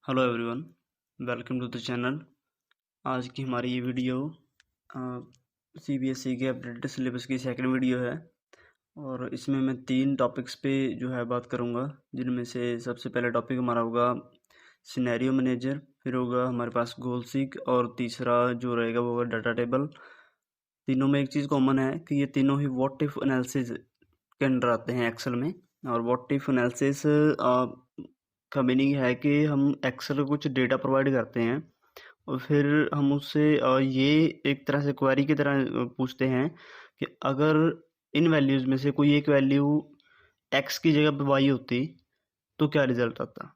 Hello everyone, welcome to the channel. आज की हमारी ये वीडियो सीबीएसई के अपडेटेड सिलेबस की सेकंड वीडियो है और इसमें मैं 3 टॉपिक्स पे जो है बात करूँगा, जिनमें से सबसे पहला टॉपिक हमारा होगा सिनेरियो मैनेजर, फिर होगा हमारे पास गोल सीक और तीसरा जो रहेगा वो होगा डाटा टेबल। तीनों में एक चीज़ कॉमन है कि ये तीनों ही व्हाट इफ एनालिसिस के अंडर आते हैं एक्सेल में। और व्हाट इफ एनालिसिस का मीनिंग है कि हम एक्सेल को कुछ डेटा प्रोवाइड करते हैं और फिर हम उससे ये एक तरह से क्वेरी की तरह पूछते हैं कि अगर इन वैल्यूज़ में से कोई एक वैल्यू एक्स की जगह पे वाई होती तो क्या रिजल्ट आता।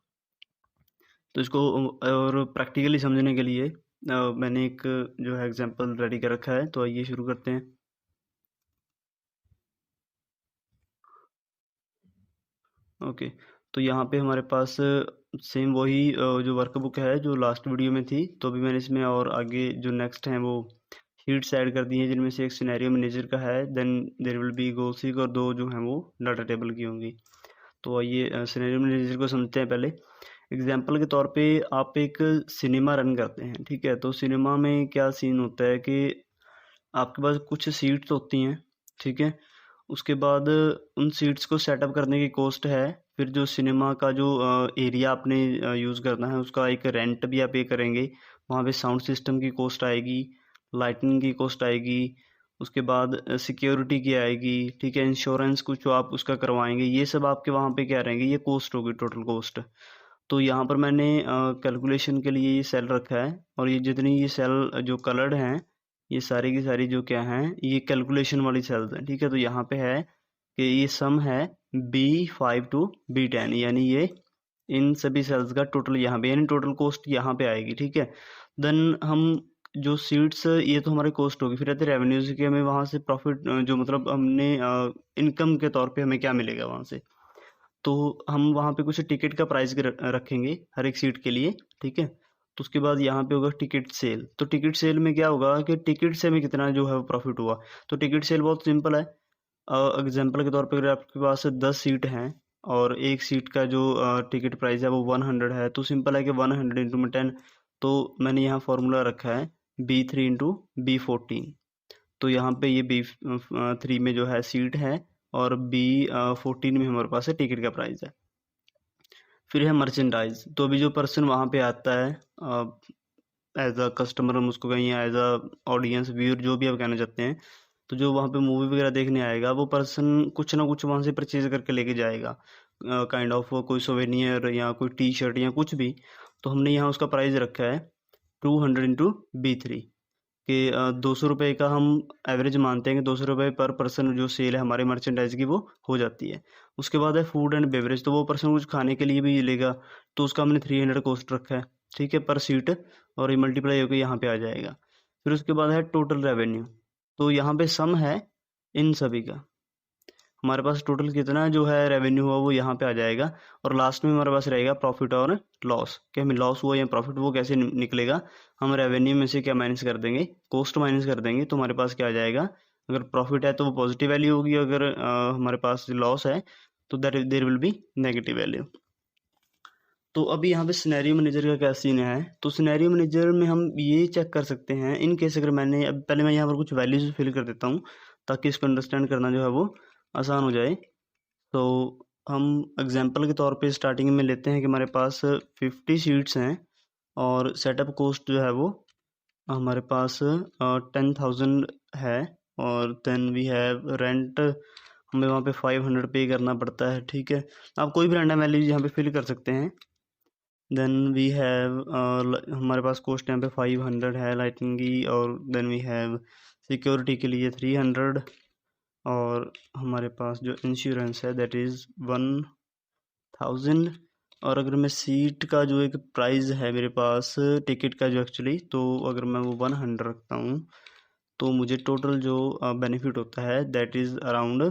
तो इसको और प्रैक्टिकली समझने के लिए मैंने एक जो है एग्जांपल रेडी कर रखा है, तो आइए शुरू करते हैं। ओके, तो यहाँ पे हमारे पास सेम वही जो वर्कबुक है जो लास्ट वीडियो में थी, तो अभी मैंने इसमें और आगे जो नेक्स्ट हैं वो शीट्स ऐड कर दी हैं, जिनमें से एक सिनेरियो मैनेजर का है, then there will be goal seek और 2 जो हैं वो डाटा टेबल की होंगी। तो आइए सिनेरियो मैनेजर को समझते हैं। पहले एग्जांपल के तौर पे आप एक सिनेमा रन करते हैं, ठीक है। तो सिनेमा में क्या सीन होता है कि आपके पास कुछ सीट्स होती हैं, ठीक है। उसके बाद उन सीट्स को सेटअप करने की कॉस्ट है, फिर जो सिनेमा का जो एरिया आपने यूज़ करना है उसका एक रेंट भी आप पे करेंगे, वहाँ पे साउंड सिस्टम की कॉस्ट आएगी, लाइटनिंग की कॉस्ट आएगी, उसके बाद सिक्योरिटी की आएगी, ठीक है। इंश्योरेंस कुछ जो आप उसका करवाएंगे, ये सब आपके वहाँ पे क्या रहेंगे, ये कॉस्ट होगी, टोटल कॉस्ट। तो यहाँ पर मैंने कैलकुलेशन के लिए ये सेल रखा है और ये जितनी ये सेल जो कलर्ड हैं, ये सारी की सारी जो क्या हैं, ये कैलकुलेशन वाली सेल्स हैं, ठीक है। तो यहाँ पे है कि ये सम है B5 टू B10, यानी ये इन सभी सेल्स का टोटल यहाँ पे, यानी टोटल कॉस्ट यहाँ पे आएगी, ठीक है। देन हम जो सीट्स, ये तो हमारी कॉस्ट होगी, फिर आते रेवेन्यूज की, हमें वहाँ से प्रॉफिट जो मतलब हमने इनकम के तौर पे हमें क्या मिलेगा वहाँ से। तो हम वहाँ पे कुछ टिकट का प्राइस रखेंगे हर एक सीट के लिए, ठीक है। तो उसके बाद यहाँ पे होगा टिकट सेल। तो टिकट सेल में क्या होगा कि टिकट से हमें कितना जो है वो प्रॉफिट हुआ। तो टिकट सेल बहुत सिंपल है। एग्जाम्पल के तौर पे अगर आपके पास 10 सीट हैं और एक सीट का जो टिकट प्राइस है वो 100 है, तो सिंपल है कि 100 इंटू में 10। तो मैंने यहाँ फॉर्मूला रखा है B3 इंटू B14। तो यहाँ पे ये B3 में जो है सीट है और B14 में हमारे पास है टिकट का प्राइस है। फिर है मर्चेंडाइज। तो अभी जो पर्सन वहाँ पे आता है एज अ कस्टमर, हम उसको कहीं एज अ ऑडियंस व्यूअर जो भी आप कहना चाहते हैं, तो जो वहाँ पे मूवी वगैरह देखने आएगा वो पर्सन कुछ ना कुछ वहाँ से परचेज करके लेके जाएगा, काइंड ऑफ कोई सोवेनियर या कोई टी शर्ट या कुछ भी। तो हमने यहाँ उसका प्राइस रखा है 200 इंटू B3 कि 200 रुपये का हम एवरेज मानते हैं कि 200 रुपये पर पर्सन जो सेल है हमारे मर्चेंडाइज की वो हो जाती है। उसके बाद है फूड एंड बेवरेज। तो वो पर्सन कुछ खाने के लिए भी लेगा, तो उसका हमने 300 कॉस्ट रखा है, ठीक है, पर सीट, और ये मल्टीप्लाई होकर यहाँ पे आ जाएगा। फिर उसके बाद है टोटल रेवेन्यू। तो यहाँ पे सम है इन सभी का, हमारे पास टोटल कितना जो है रेवेन्यू हुआ वो यहाँ पे आ जाएगा। और लास्ट में हमारे पास रहेगा प्रॉफिट और लॉस, कि हमें लॉस हुआ या प्रॉफिट, वो कैसे निकलेगा। हम रेवेन्यू में से क्या माइनस कर देंगे, कॉस्ट माइनस कर देंगे, तो हमारे पास क्या आ जाएगा। अगर प्रॉफिट है तो वो पॉजिटिव वैल्यू होगी, अगर हमारे पास लॉस है तो there will be negative value. तो अभी यहाँ पे सिनेरियो मैनेजर का क्या सीन है। तो सिनेरियो मैनेजर में हम ये चेक कर सकते हैं इन केस, अगर मैंने अब पहले मैं यहाँ पर कुछ वैल्यूज फिल कर देता हूँ ताकि इसको अंडरस्टैंड करना जो है वो आसान हो जाए। तो हम एग्जांपल के तौर पे स्टार्टिंग में लेते हैं कि हमारे पास 50 सीट्स हैं और सेटअप कॉस्ट जो है वो हमारे पास 10,000 है, और देन वी हैव रेंट, हमें वहाँ पे 500 पे करना पड़ता है, ठीक है। आप कोई भी रैंडम वैल्यू यहाँ पे फिल कर सकते हैं। देन वी हैव हमारे पास कॉस्ट यहाँ पे 500 है लाइटिंग की, और देन वी हैव सिक्योरिटी के लिए 300, और हमारे पास जो इंश्योरेंस है दैट इज़ 1000। और अगर मैं सीट का जो एक प्राइस है मेरे पास टिकट का जो एक्चुअली, तो अगर मैं वो 100 रखता हूँ तो मुझे टोटल जो बेनिफिट होता है दैट इज़ अराउंड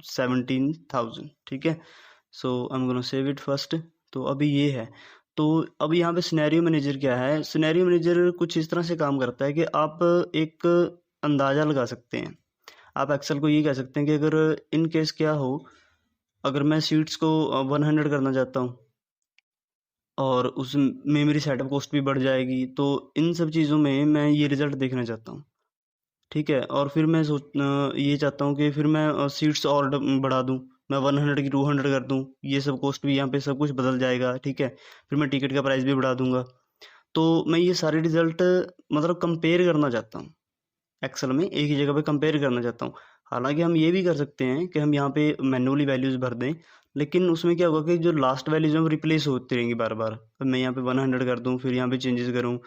17,000, ठीक है। So I am gonna save it first. तो अभी ये है। तो अब यहाँ पे सिनेरियो मैनेजर क्या है। सिनेरियो मैनेजर कुछ इस तरह से काम करता है कि आप एक अंदाज़ा लगा सकते हैं। आप एक्सेल को ये कह सकते हैं कि अगर इन केस क्या हो, अगर मैं सीट्स को 100 करना चाहता हूँ, और उस मेमोरी सेटअप कॉस्ट भी बढ़ जाएगी। तो इन सब चीज़ों में मैं ये रिज़ल्ट देखना चाहता हूँ, ठीक है। और फिर मैं ये चाहता हूँ कि फिर मैं सीट्स और बढ़ा दूँ, मैं 100 की 200 कर दूँ, ये सब कॉस्ट भी यहाँ पे सब कुछ बदल जाएगा, ठीक है। फिर मैं टिकट का प्राइस भी बढ़ा दूंगा। तो मैं ये सारे रिजल्ट मतलब कंपेयर करना चाहता हूँ, एक्सेल में एक ही जगह पे कंपेयर करना चाहता हूँ। हालांकि हम ये भी कर सकते हैं कि हम यहाँ पे मैन्युअली वैल्यूज़ भर दें, लेकिन उसमें क्या होगा कि जो लास्ट वैल्यूज़ हैं वो रिप्लेस होती रहेंगी बार बार। अब मैं यहाँ पे 100 कर दूँ, फिर यहाँ पे चेंजेस करूँ,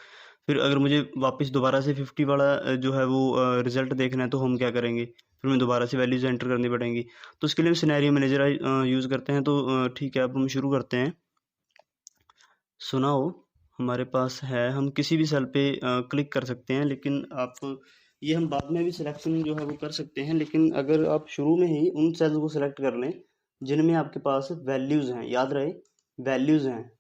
फिर अगर मुझे वापस दोबारा से 50 वाला जो है वो रिजल्ट देखना है, तो हम क्या करेंगे, फिर हमें दोबारा से वैल्यूज़ एंटर करनी पड़ेंगी। तो उसके लिए हम सिनेरियो मैनेजर यूज़ करते हैं। तो ठीक है, अब हम शुरू करते हैं। सुनाओ, हमारे पास है, हम किसी भी सेल पे क्लिक कर सकते हैं, लेकिन आप ये हम बाद में भी सिलेक्शन जो है वो कर सकते हैं, लेकिन अगर आप शुरू में ही उन सेल्स को सिलेक्ट कर लें जिनमें आपके पास वैल्यूज़ हैं, याद रहे वैल्यूज़ हैं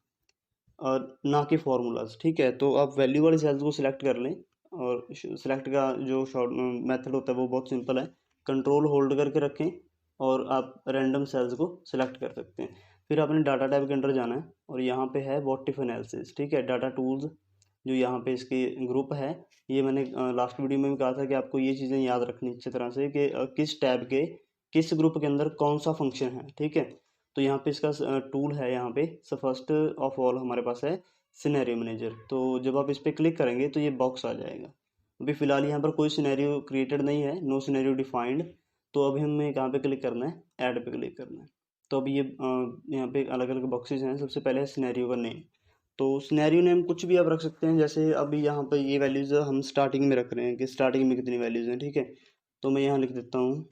और ना कि फॉर्मूलाज, ठीक है। तो आप वैल्यू वाली सेल्स को सिलेक्ट कर लें, और सिलेक्ट का जो शॉर्ट मेथड होता है वो बहुत सिंपल है, कंट्रोल होल्ड करके रखें और आप रैंडम सेल्स को सिलेक्ट कर सकते हैं। फिर आपने डाटा टाइप के अंदर जाना है और यहाँ पे है व्हाट इफ एनालिसिस, ठीक है। डाटा टूल्स जो यहाँ पे इसके ग्रुप है, ये मैंने लास्ट वीडियो में भी कहा था कि आपको ये चीज़ें याद रखनी अच्छी तरह से कि किस टैब के किस ग्रुप के अंदर कौन सा फंक्शन है, ठीक है। तो यहाँ पे इसका टूल है, यहाँ पे फर्स्ट ऑफ ऑल हमारे पास है सिनेरियो मैनेजर। तो जब आप इस पर क्लिक करेंगे तो ये बॉक्स आ जाएगा। अभी फ़िलहाल यहाँ पर कोई सिनेरियो क्रिएटेड नहीं है, नो सिनेरियो डिफाइंड। तो अभी हमें कहाँ पे क्लिक करना है, ऐड पे क्लिक करना है। तो अभी ये यहाँ पे अलग अलग बॉक्सेस हैं। सबसे पहले है सिनेरियो का नेम। तो सिनेरियो नेम कुछ भी आप रख सकते हैं, जैसे अभी यहाँ पे ये वैल्यूज़ हम स्टार्टिंग में रख रहे हैं कि स्टार्टिंग में कितनी वैल्यूज़ हैं, ठीक है। तो मैं यहाँ लिख देता हूँ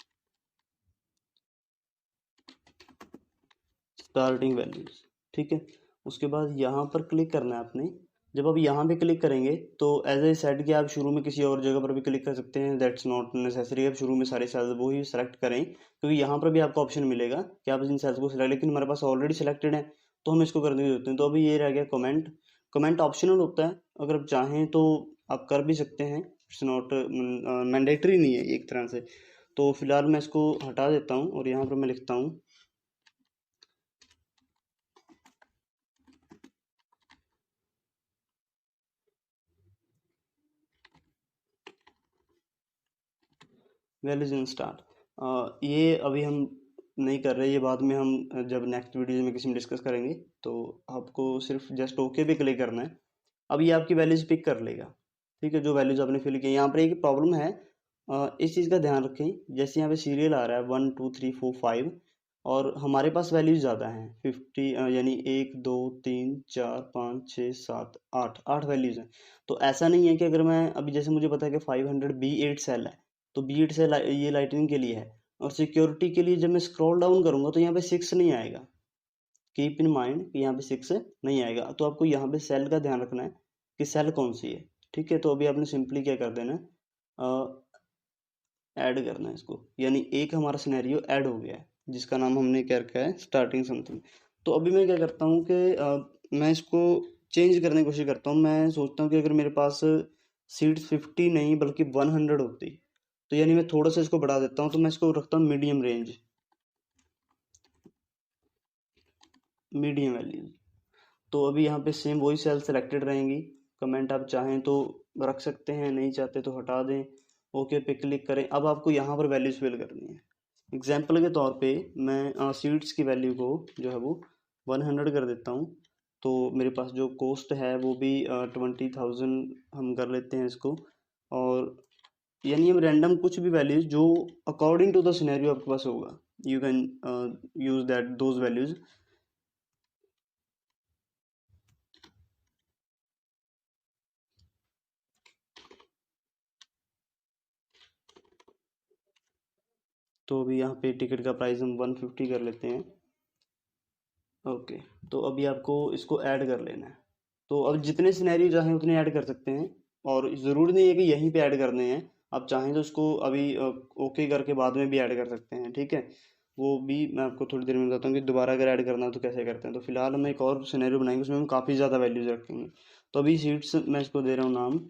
स्टार्टिंग वैल्यूज़, ठीक है। उसके बाद यहाँ पर क्लिक करना है आपने। जब आप यहाँ पे क्लिक करेंगे तो एज ए सेट कि आप शुरू में किसी और जगह पर भी क्लिक कर सकते हैं, दैट्स नॉट नेसेसरी आप शुरू में सारे सेल्स वो ही सेलेक्ट करें, क्योंकि यहाँ पर भी आपको ऑप्शन मिलेगा कि आप इन सेल्स को सिलेक्ट, लेकिन हमारे पास ऑलरेडी सिलेक्टेड है तो हम इसको करने की जरूरत है। तो अभी ये रह गया कमेंट। कमेंट ऑप्शनल होता है, अगर आप चाहें तो आप कर भी सकते हैं, इट्स नॉट मैंडेटरी नहीं है एक तरह से। तो फिलहाल मैं इसको हटा देता हूँ और यहाँ पर मैं लिखता हूँ वैल्यूज इन स्टार्ट। ये अभी हम नहीं कर रहे, ये बाद में हम जब नेक्स्ट वीडियो में किसी में डिस्कस करेंगे। तो आपको सिर्फ जस्ट ओके पे क्लिक करना है। अब ये आपकी वैल्यूज पिक कर लेगा, ठीक है, जो वैल्यूज आपने फिल की। यहाँ पर एक प्रॉब्लम है, इस चीज़ का ध्यान रखें। जैसे यहाँ पे सीरियल आ रहा है 1 2 3 4 5 और हमारे पास वैल्यूज ज़्यादा हैं 50, यानी 1 2 3 4 5 6 7 8 8 वैल्यूज हैं। तो ऐसा नहीं है कि अगर मैं अभी जैसे मुझे पता है कि 500 B8 सेल है, तो B8 सेल ये लाइटनिंग के लिए है, और सिक्योरिटी के लिए जब मैं स्क्रॉल डाउन करूंगा तो यहाँ पे 6 नहीं आएगा। कीप इन माइंड कि यहाँ पे 6 नहीं आएगा। तो आपको यहाँ पे सेल का ध्यान रखना है कि सेल कौन सी है, ठीक है। तो अभी आपने सिंपली क्या कर देना है, ऐड करना है इसको, यानी एक हमारा सिनेरियो ऐड हो गया है जिसका नाम हमने क्या रखा है, स्टार्टिंग समथिंग। तो अभी मैं क्या करता हूँ कि मैं इसको चेंज करने की कोशिश करता हूँ। मैं सोचता हूँ कि अगर मेरे पास सीट्स 50 नहीं बल्कि 100 होती, तो यानी मैं थोड़ा सा इसको बढ़ा देता हूँ। तो मैं इसको रखता हूँ मीडियम रेंज, मीडियम वैल्यूज। तो अभी यहाँ पे सेम वही सेल सेलेक्टेड रहेंगी। कमेंट आप चाहें तो रख सकते हैं, नहीं चाहते तो हटा दें। ओके पे क्लिक करें। अब आपको यहाँ पर वैल्यूज फिल करनी है। एग्जाम्पल के तौर पे मैं सीट्स की वैल्यू को जो है वो 100 कर देता हूँ। तो मेरे पास जो कॉस्ट है वो भी 20,000 हम कर लेते हैं इसको। और यानी हम रैंडम कुछ भी वैल्यूज जो अकॉर्डिंग टू द सिनेरियो आपके पास होगा, you can use that those values. तो अभी यहाँ पे टिकट का प्राइस हम 150 कर लेते हैं। ओके। तो अभी आपको इसको ऐड कर लेना है। तो अब जितने सिनेरियो चाहें उतने ऐड कर सकते हैं, और ज़रूरी नहीं है कि यहीं पे ऐड करने हैं। आप चाहें तो इसको अभी ओके करके बाद में भी ऐड कर सकते हैं, ठीक है। वो भी मैं आपको थोड़ी देर में बताता हूँ कि दोबारा अगर ऐड करना हो तो कैसे करते हैं। तो फिलहाल हम एक और सिनेरियो बनाएंगे, उसमें हम काफ़ी ज़्यादा वैल्यूज रखेंगे। तो अभी सीट्स मैं इसको दे रहा हूँ नाम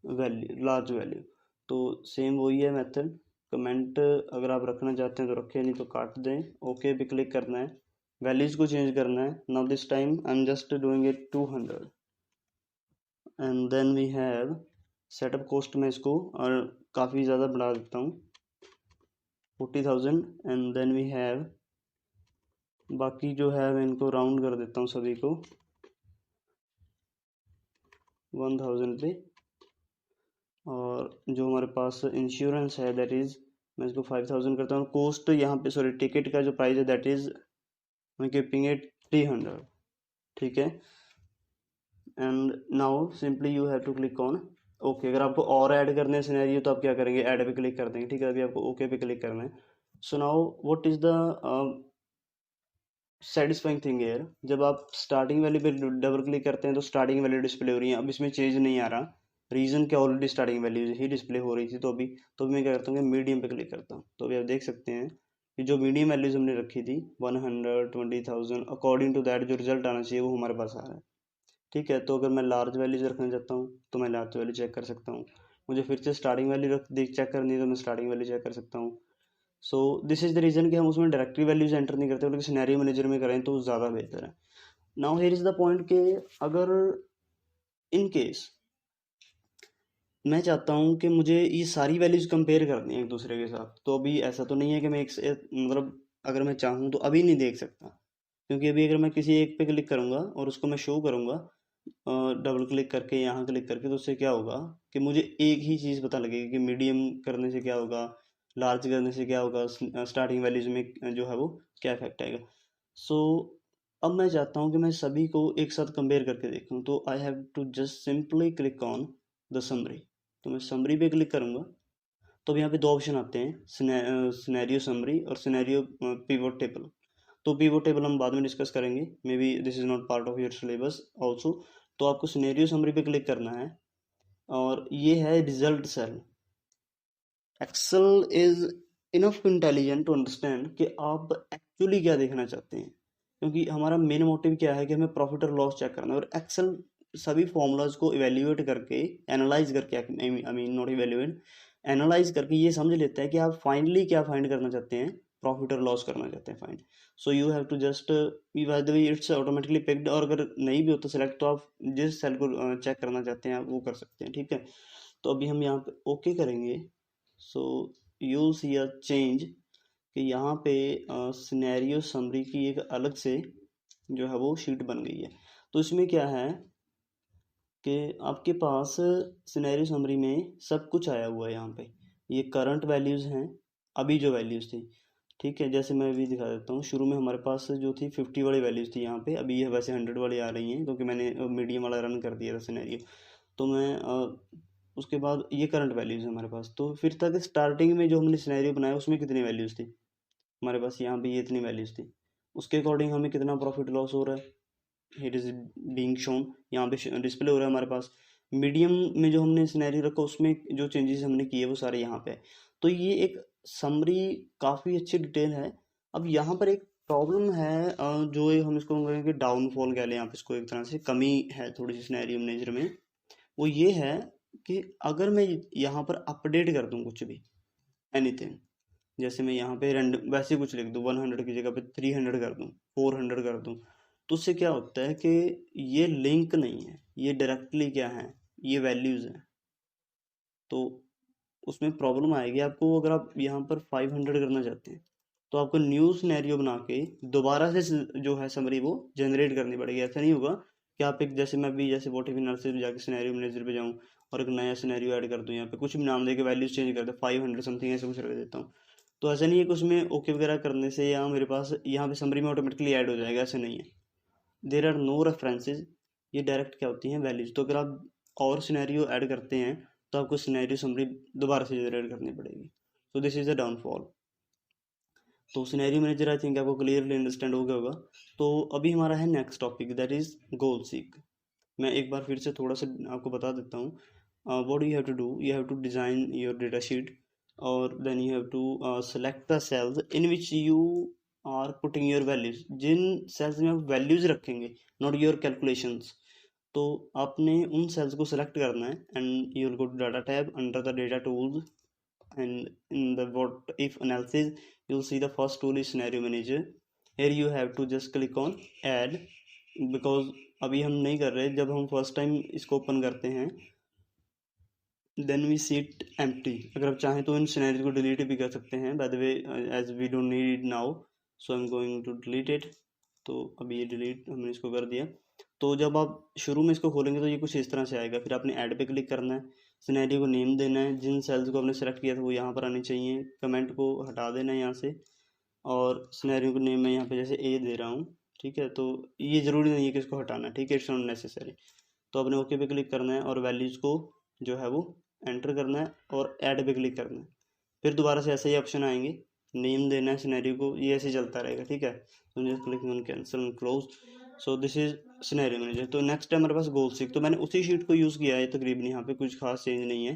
वैल्यू, लार्ज वैल्यू। तो सेम वही है मेथड। कमेंट अगर आप रखना चाहते हैं तो रखें, नहीं तो काट दें। ओके पे क्लिक करना है। वैल्यूज को चेंज करना है। Now this time I am just doing it 200 and then we have setup cost में इसको और काफ़ी ज़्यादा बढ़ा देता हूँ 40,000 एंड देन वी हैव बाकी जो है मैं इनको राउंड कर देता हूँ सभी को 1000 पे। और जो हमारे पास इंश्योरेंस है दैट इज़ मैं इसको 5000 करता हूँ। कॉस्ट यहाँ पे सॉरी टिकट का जो प्राइस है दैट इज़ मैं कीपिंग इट 300, ठीक है। And now simply you have to click on okay. अगर आपको और ऐड करने हैं सिनेरियो तो आप क्या करेंगे, ऐड पे क्लिक कर देंगे, ठीक है। अभी आपको ओके पे क्लिक करना है। So now what is the satisfying thing here, जब आप स्टार्टिंग वैल्यू पे डबल क्लिक करते हैं तो स्टार्टिंग वैल्यू डिस्प्ले हो रही है। अब इसमें चेंज नहीं आ रहा, रीज़न क्या, ऑलरेडी स्टार्टिंग वैल्यू ही डिस्प्ले हो रही थी। तो अभी मैं क्या करता हूँ कि मीडियम पे क्लिक करता हूँ। तो अभी आप देख सकते हैं कि जो मीडियम वैल्यूज हमने रखी थी 100 20,000 अकॉर्डिंग टू दैट जो रिजल्ट आना चाहिए वो हमारे पास आ रहा है, ठीक है। तो अगर मैं लार्ज वैल्यूज रखना चाहता हूँ तो मैं लार्ज वैल्यू चेक कर सकता हूँ। मुझे फिर से स्टार्टिंग वैल्यू चेक करनी है तो मैं स्टार्टिंग वैल्यू चेक कर सकता हूँ। So this is the reason कि हम उसमें डायरेक्टरी वैल्यूज एंटर नहीं करते, बल्कि सिनेरियो मैनेजर में करें तो ज़्यादा बेहतर है। Now here is the point कि अगर इन केस मैं चाहता हूँ कि मुझे ये सारी वैल्यूज कंपेयर करनी है एक दूसरे के साथ, तो अभी ऐसा तो नहीं है कि मैं मतलब अगर मैं चाहूँ तो अभी नहीं देख सकता, क्योंकि अभी अगर मैं किसी एक पे क्लिक करूँगा और उसको मैं शो करूँगा डबल क्लिक करके, यहाँ क्लिक करके, तो उससे क्या होगा कि मुझे एक ही चीज़ पता लगेगी कि मीडियम करने से क्या होगा, लार्ज करने से क्या होगा, स्टार्टिंग वैल्यूज में जो है वो क्या इफेक्ट आएगा। सो अब मैं चाहता हूँ कि मैं सभी को एक साथ कंपेयर करके देखूँ, तो I have to just simply click on the summary. तो मैं समरी पे क्लिक करूँगा तो अब यहाँ पे दो ऑप्शन आते हैं, सिनेरियो समरी और सिनेरियो पिवोट टेबल। तो पिवोट टेबल हम बाद में डिस्कस करेंगे, may be this is not part of your syllabus also. तो आपको सिनेरियो समरी पे क्लिक करना है और ये है result cell. Excel is enough intelligent to understand कि आप एक्चुअली क्या देखना चाहते हैं, क्योंकि हमारा मेन मोटिव क्या है कि हमें प्रॉफिट और लॉस चेक करना है। और एक्सेल सभी फॉर्मूलाज को इवेल्युएट करके, एनालाइज करके, I mean not evaluate, analyse करके ये समझ लेता है कि आप फाइनली क्या फाइंड करना चाहते हैं, प्रॉफिट और लॉस करना चाहते हैं find. So you have to just by the way it's automatically picked, और अगर नहीं भी होता सेलेक्ट तो आप जिस सेल को चेक करना चाहते हैं आप वो कर सकते हैं, ठीक है। तो अभी हम यहाँ पे ओके करेंगे। So you see a change कि यहाँ पे सिनेरियो समरी की एक अलग से जो है वो शीट बन गई है। तो इसमें क्या है कि आपके पास सिनेरियो समरी में सब कुछ आया हुआ है। यहाँ पे ये करंट वैल्यूज़ हैं, अभी जो वैल्यूज़ थी, ठीक है। जैसे मैं अभी दिखा देता हूँ, शुरू में हमारे पास जो थी 50 वाली वैल्यूज़ थी यहाँ पे, अभी ये वैसे 100 वाली आ रही हैं क्योंकि मैंने मीडियम वाला रन कर दिया था सिनेरियो। तो मैं उसके बाद ये करंट वैल्यूज़ है हमारे पास। तो फिर तक स्टार्टिंग में जो हमने सिनेरियो बनाया उसमें कितनी वैल्यूज़ थी हमारे पास, यहाँ पे ये इतनी वैल्यूज़ थी, उसके अकॉर्डिंग हमें कितना प्रॉफिट लॉस हो रहा है इट इज़ बीइंग शोन, यहाँ पे डिस्प्ले हो रहा है हमारे पास। मीडियम में जो हमने सिनेरियो रखा उसमें जो चेंजेस हमने किए वो सारे यहाँ पे है। तो ये एक समरी काफ़ी अच्छी डिटेल है। अब यहाँ पर एक प्रॉब्लम है जो हम इसको कहेंगे डाउनफॉल कह लें, यहाँ पे इसको एक तरह से कमी है थोड़ी सी सिनेरियो मैनेजर में। वो ये है कि अगर मैं यहाँ पर अपडेट कर दूँ कुछ भी, एनीथिंग, जैसे मैं यहाँ पे रैंडम वैसे कुछ लिख दूँ, 100 की जगह पे 300 कर दूँ, 400 कर दूँ, तो उससे क्या होता है कि ये लिंक नहीं है, ये डायरेक्टली क्या है, ये वैल्यूज़ हैं। तो उसमें प्रॉब्लम आएगी आपको। अगर आप यहाँ पर 500 करना चाहते हैं तो आपको न्यू सिनेरियो बना के दोबारा से जो है समरी वो जनरेट करनी पड़ेगी। ऐसा नहीं होगा कि आप एक, जैसे मैं भी जैसे वॉट इफ एनालिसिस में जाके सिनेरियो मैनेजर पे जाऊँ और एक नया सिनेरियो ऐड कर दूँ, यहाँ पे कुछ भी नाम दे के वैल्यूज चेंज कर दे, 500 समथिंग ऐसे कुछ रख देता हूँ। तो ऐसा नहीं है कि उसमें ओके वगैरह करने से या मेरे पास यहाँ पे समरी में ऑटोमेटिकली ऐड हो जाएगा, ऐसे नहीं है। देर आर नो रेफरेंसेज, ये डायरेक्ट क्या होती हैं, वैल्यूज। तो अगर आप और सिनेरियो ऐड करते हैं तो आपको सिनेरियो समरी दोबारा से जनरेट करनी पड़ेगी। तो दिस इज़ द डाउनफॉल। तो सिनेरियो मैनेजर आई थिंक आपको क्लियरली अंडरस्टैंड हो गया होगा। तो अभी हमारा है next topic that is goal seek. मैं एक बार फिर से थोड़ा सा आपको बता देता हूँ। What you have to do, you have to design your data sheet और then you have to select the cells in which you are putting your values. जिन सेल्स में आप वैल्यूज रखेंगे, नॉट योर कैलकुलेशंस, तो आपने उन sales को select करना है and you will go to data tab under the data tools and in the what if analysis you'll see the first tool is scenario manager। Here you have to just click on add, because अभी हम नहीं कर रहे, जब हम first time इसको open करते हैं then we see it empty. अगर आप चाहें तो इन सिनेरियो को डिलीट भी कर सकते हैं, by the way as we don't need it now, so I am going to delete it. तो अभी ये डिलीट हमने इसको कर दिया। तो जब आप शुरू में इसको खोलेंगे तो ये कुछ इस तरह से आएगा, फिर आपने ऐड पे क्लिक करना है, सिनेरियो को नेम देना है, जिन सेल्स को आपने सेलेक्ट किया था वो यहाँ पर आने चाहिए, कमेंट को हटा देना है यहाँ से, और सिनेरियो को नेम मैं यहाँ पे जैसे ए दे रहा हूँ, ठीक है। तो ये ज़रूरी नहीं है कि इसको हटाना, ठीक है, इट्स नॉट नेसेसरी। तो आपने ओके पे क्लिक करना है और वैल्यूज़ को जो है वो एंटर करना है और ऐड पे क्लिक करना है। फिर दोबारा से ऐसे ही ऑप्शन आएंगे, नेम देना है सिनेरियो को, ये ऐसे चलता रहेगा, ठीक है। तो just click on cancel and close. So this is scenario manager. तो नेक्स्ट टाइम हमारे पास गोल सीक, तो मैंने उसी शीट को यूज़ किया है तकरीबन, यहाँ पे कुछ खास चेंज नहीं है,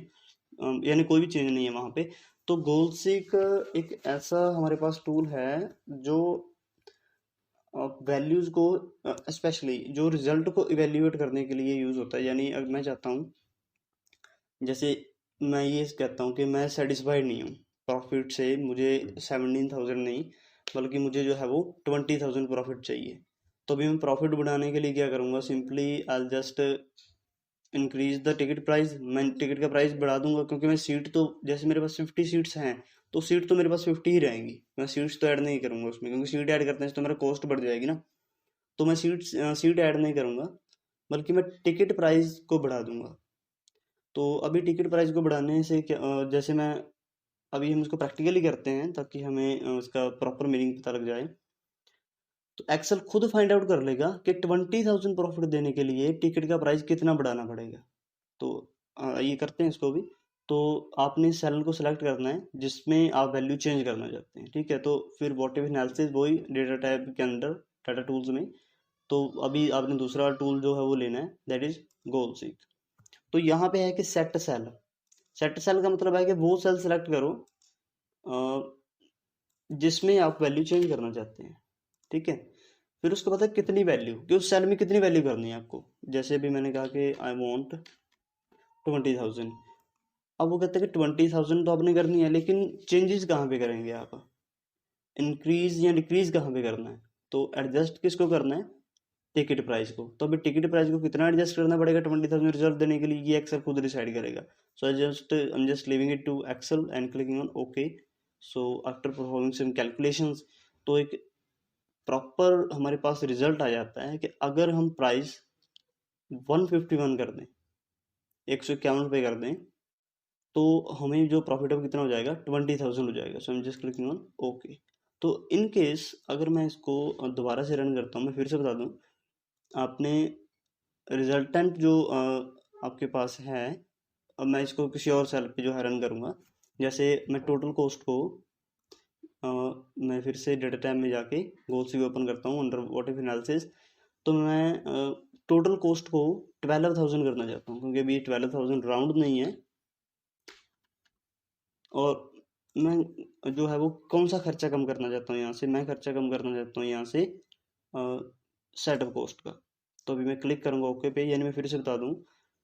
यानी कोई भी चेंज नहीं है वहाँ पे। तो गोल सीक एक ऐसा हमारे पास टूल है जो वैल्यूज़ को स्पेशली जो रिजल्ट को इवेल्युएट करने के लिए यूज़ होता है। यानी अगर मैं चाहता हूँ, जैसे मैं ये कहता हूँ कि मैं सेटिस्फाइड नहीं हूँ प्रॉफिट से, मुझे 17,000 नहीं बल्कि मुझे जो है वो 20,000 प्रॉफिट चाहिए। तो अभी मैं प्रॉफिट बढ़ाने के लिए क्या करूँगा, simply I just increase the ticket price. मैं टिकट का प्राइस बढ़ा दूंगा, क्योंकि मैं सीट तो जैसे मेरे पास 50 सीट्स हैं तो सीट तो मेरे पास 50 ही रहेंगी, मैं सीट्स तो ऐड नहीं करूँगा उसमें, क्योंकि सीट ऐड करते हैं तो मेरा कॉस्ट बढ़ जाएगी ना। तो मैं सीट ऐड नहीं करूँगा, बल्कि मैं टिकट प्राइस को बढ़ा दूंगा। तो अभी टिकट प्राइस को बढ़ाने से क्या, जैसे मैं अभी हम इसको प्रैक्टिकली करते हैं ताकि हमें उसका प्रॉपर मीनिंग पता लग जाए। तो एक्सेल खुद फाइंड आउट कर लेगा कि 20,000 प्रॉफिट देने के लिए टिकट का प्राइस कितना बढ़ाना पड़ेगा। तो ये करते हैं इसको भी। तो आपने सेल को सिलेक्ट करना है जिसमें आप वैल्यू चेंज करना चाहते हैं, ठीक है। तो फिर व्हाट इफ एनालिसिस वही डेटा टाइप के अंदर डाटा टूल्स में। तो अभी आपने दूसरा टूल जो है वो लेना है, दैट इज गोल सीक। तो यहाँ पे है कि सेट सेल। सेट सेल का मतलब है कि वो सेल सेलेक्ट करो जिसमें आप वैल्यू चेंज करना चाहते हैं, ठीक है। फिर उसके बाद कितनी वैल्यू, कि उस सेल में कितनी वैल्यू करनी है आपको। जैसे अभी मैंने कहा कि आई वॉन्ट 20,000। अब वो कहते हैं कि 20,000 तो आपने करनी है, लेकिन चेंजेस कहाँ पे करेंगे आप, इंक्रीज या डिक्रीज कहाँ पे करना है। तो एडजस्ट किसको करना है, टिकट प्राइस को। तो अभी टिकट प्राइस को कितना एडजस्ट करना पड़ेगा 20,000 रिजल्ट देने के लिए, ये एक्सेल खुद डिसाइड करेगा। So I am just leaving it to Excel and clicking on okay. So after performing some calculations, तो एक प्रॉपर हमारे पास रिजल्ट आ जाता है कि अगर हम प्राइस 151 कर दें, 151 रुपये कर दें, तो हमें जो प्रॉफिट है वो कितना हो जाएगा, 20,000 हो जाएगा। So I am just clicking on okay. तो इन केस अगर मैं इसको दोबारा से रन करता हूँ, मैं फिर से बता दूँ, आपने रिजल्टेंट जो आपके पास है, अब मैं इसको किसी और सेल पे जो है रन करूँगा। जैसे मैं टोटल कॉस्ट को मैं फिर से डेटा टाइप में जाके गोल सी ओपन करता हूँ अंडर व्हाट इफ एनालिसिस। तो मैं टोटल कॉस्ट को 12,000 करना चाहता हूँ, क्योंकि अभी 12,000 राउंड नहीं है, और मैं जो है वो कौन सा खर्चा कम करना चाहता हूँ यहाँ से, मैं खर्चा कम करना चाहता हूँ यहाँ से सेटअप कॉस्ट का। तो अभी मैं क्लिक करूँगा ओके पे, यानी मैं फिर से बता दूँ,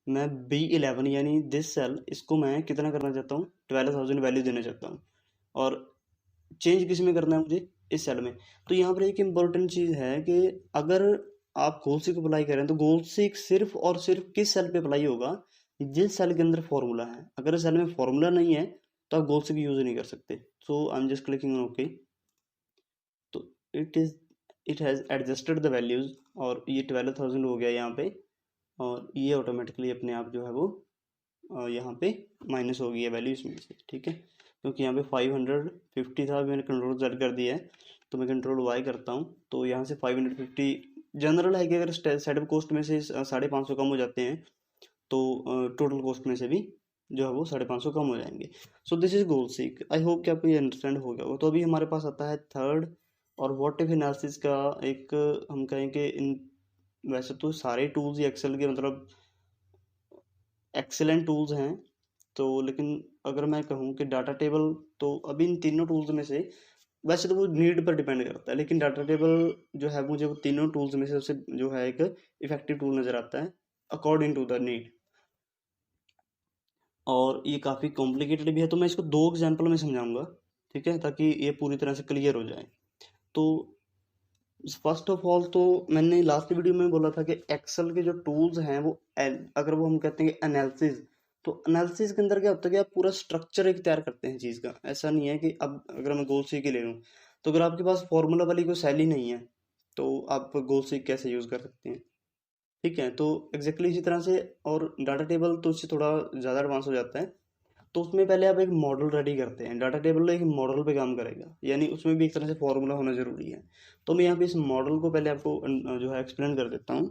मैं B11 यानी दिस सेल, इसको मैं कितना करना चाहता हूँ, 12,000 वैल्यू देना चाहता हूँ, और चेंज किस में करना है मुझे, इस सेल में। तो यहाँ पर एक इम्पोर्टेंट चीज़ है कि अगर आप गोल सीक अप्लाई करें तो गोल सीक सिर्फ और सिर्फ किस सेल पे अप्लाई होगा, जिस सेल के अंदर फॉर्मूला है। अगर सेल में फॉर्मूला नहीं है तो आप गोल सीक यूज नहीं कर सकते। So I am just clicking on okay. तो it has adjusted the values, और ये 12,000 हो गया यहाँ पे, और ये ऑटोमेटिकली अपने आप जो है वो यहाँ पे माइनस हो गई है वैल्यू इसमें से, ठीक है। क्योंकि यहाँ पे 550 था, मैंने कंट्रोल Z कर दिया है, तो मैं कंट्रोल Y करता हूँ, तो यहाँ से 550 जनरल है कि अगर सेटअप कॉस्ट में से 550 कम हो जाते हैं तो टोटल कॉस्ट में से भी जो है वो 550 कम हो जाएंगे। So this is goal seek. I hope कि आपको ये अंडरस्टैंड हो गया हो। तो अभी हमारे पास आता है थर्ड और व्हाट इफ एनालिसिस का एक, हम कहें कि इन वैसे तो सारे टूल्स ही एक्सेल के मतलब एक्सेलेंट टूल्स हैं, तो लेकिन अगर मैं कहूँ कि डाटा टेबल, तो अभी इन तीनों टूल्स में से वैसे तो वो नीड पर डिपेंड करता है, लेकिन डाटा टेबल जो है मुझे वो तीनों टूल्स में से सबसे जो है एक इफेक्टिव टूल नज़र आता है अकॉर्डिंग टू द नीड। और ये काफ़ी कॉम्प्लिकेटेड भी है, तो मैं इसको 2 एग्जांपल में समझाऊंगा, ठीक है, ताकि ये पूरी तरह से क्लियर हो जाए। तो फर्स्ट ऑफ ऑल तो मैंने लास्ट वीडियो में बोला था कि एक्सेल के जो टूल्स हैं वो अगर वो हम कहते हैं एनालिसिस, तो एनालिसिस के अंदर क्या होता है कि आप पूरा स्ट्रक्चर एक तैयार करते हैं चीज़ का। ऐसा नहीं है कि अब अगर मैं गोल सीख के ले लूँ, तो अगर आपके पास फॉर्मूला वाली कोई सेल ही नहीं है तो आप गोल सीख कैसे यूज़ कर सकते हैं। ठीक है, तो एग्जैक्टली इसी तरह से, और डाटा टेबल तो इससे थोड़ा ज़्यादा एडवांस हो जाता है। तो उसमें पहले आप एक मॉडल रेडी करते हैं। डाटा टेबल एक मॉडल पे काम करेगा, यानी उसमें भी एक तरह से फॉर्मूला होना ज़रूरी है। तो मैं यहाँ पे इस मॉडल को पहले आपको जो है एक्सप्लेन कर देता हूँ।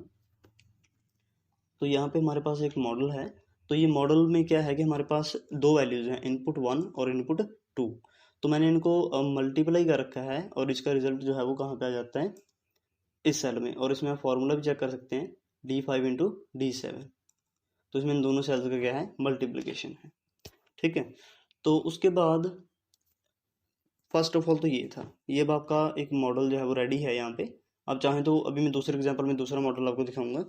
तो यहाँ पे हमारे पास एक मॉडल है। तो ये मॉडल में क्या है कि हमारे पास दो वैल्यूज़ हैं, इनपुट 1 और इनपुट 2। तो मैंने इनको मल्टीप्लाई कर रखा है और इसका रिजल्ट जो है वो कहाँ पे आ जाता है, इस सेल में। और इसमें आप फॉर्मूला भी चेक कर सकते हैं, D5 इंटू D7। तो इसमें इन दोनों सेल्स का क्या है, मल्टीप्लिकेशन है। ठीक है, तो उसके बाद फर्स्ट ऑफ ऑल तो ये था, ये अब आपका एक मॉडल जो है वो रेडी है यहाँ पे। आप चाहें तो अभी मैं दूसरे एग्जांपल में दूसरा मॉडल आपको दिखाऊंगा।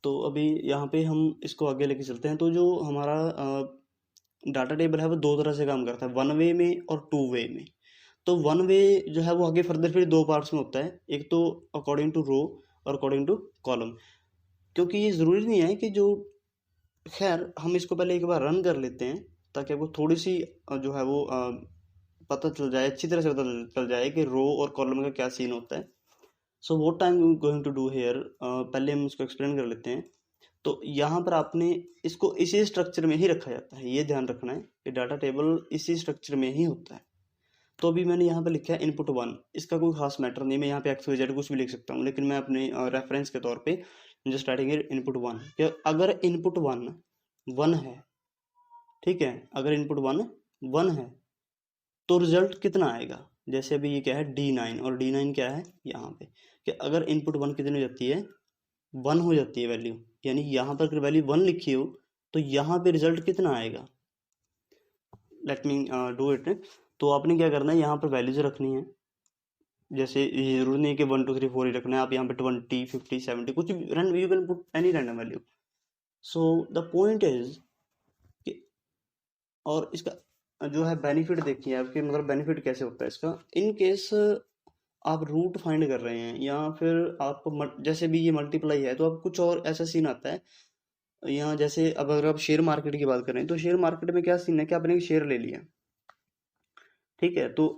तो अभी यहाँ पे हम इसको आगे लेके चलते हैं। तो जो हमारा डाटा टेबल है वो दो तरह से काम करता है, वन वे में और टू वे में। तो वन वे जो है वो आगे फर्दर फिर दो पार्ट्स में होता है, एक तो अकॉर्डिंग टू रो और अकॉर्डिंग टू कॉलम। क्योंकि ये ज़रूरी नहीं है कि जो, खैर हम इसको पहले एक बार रन कर लेते हैं ताकि आपको थोड़ी सी जो है वो पता चल जाए, अच्छी तरह से पता चल जाए कि रो और कॉलम का क्या सीन होता है। So what I am going to do here, पहले हम इसको एक्सप्लेन कर लेते हैं। तो यहाँ पर आपने इसको इसी स्ट्रक्चर में ही रखा जाता है, ये ध्यान रखना है कि डाटा टेबल इसी स्ट्रक्चर में ही होता है। तो अभी मैंने यहाँ पे लिखा है इनपुट 1, इसका कोई खास मैटर नहीं, मैं यहाँ पे एक्स वाई जेड कुछ भी लिख सकता हूँ, लेकिन मैं अपने रेफरेंस के तौर पे जस्ट स्टार्टिंग इनपुट 1। कि अगर इनपुट 1 1 है, ठीक है, अगर इनपुट 1 है तो रिजल्ट कितना आएगा। जैसे अभी ये क्या है, D9, और D9 क्या है यहाँ पे, कि अगर इनपुट 1 कितनी हो जाती है, 1 हो जाती है वैल्यू, यानी यहाँ पर अगर वैल्यू 1 लिखी हो तो यहाँ पे रिजल्ट कितना आएगा। Let me do it. तो आपने क्या करना है, यहाँ पर वैल्यूज रखनी है। जैसे ये जरूरी नहीं है कि 1 2 3 4 ही रखना है, आप यहाँ पे 20 50 70 कुछ भी random, you can put any random value. So the point is कि, और इसका जो है बेनिफिट देखिए आपके, मतलब बेनिफिट कैसे होता है इसका। इन केस आप रूट फाइंड कर रहे हैं या फिर आप जैसे भी ये मल्टीप्लाई है तो आप कुछ और ऐसा सीन आता है यहाँ। जैसे अब अगर आप शेयर मार्केट की बात करें तो शेयर मार्केट में क्या सीन है कि आपने एक शेयर ले लिया, ठीक है। तो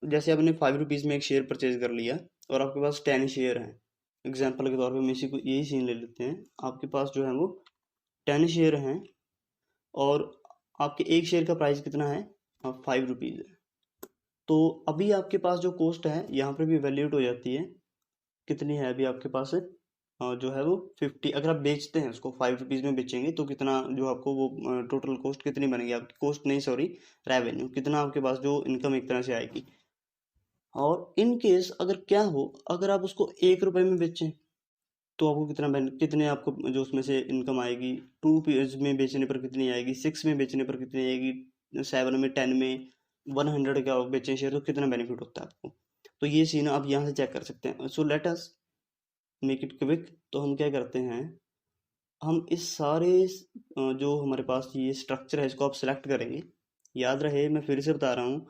जैसे आपने 5 रुपीज़ में एक शेयर परचेज कर लिया और आपके पास 10 शेयर हैं। एग्जाम्पल के तौर पे हम इसी को यही सीन ले लेते हैं, आपके पास जो है वो 10 शेयर हैं और आपके एक शेयर का प्राइस कितना है, 5 रुपीज़ है। तो अभी आपके पास जो कॉस्ट है यहाँ पर भी वैल्यूट हो जाती है, कितनी है अभी आपके पास है, जो है वो 50। अगर आप बेचते हैं उसको 5 रुपीज़ में बेचेंगे तो कितना जो आपको वो टोटल कॉस्ट कितनी बनेगी आपकी, कॉस्ट नहीं सॉरी, रेवेन्यू कितना आपके पास जो इनकम एक तरह से आएगी। और इन केस अगर क्या हो, अगर आप उसको 1 रुपए में बेचें तो आपको कितने आपको जो उसमें से इनकम आएगी, 2 पीस में बेचने पर कितनी आएगी, 6 में बेचने पर कितनी आएगी, 7 में, 10 में, 100 का बेचें शेयर तो कितना बेनिफिट होता है आपको। तो ये सीन आप यहाँ से चेक कर सकते हैं। So let us make it quick. तो हम क्या करते हैं, हम इस सारे जो हमारे पास ये स्ट्रक्चर है इसको आप सिलेक्ट करेंगे। याद रहे, मैं फिर से बता रहा हूँ,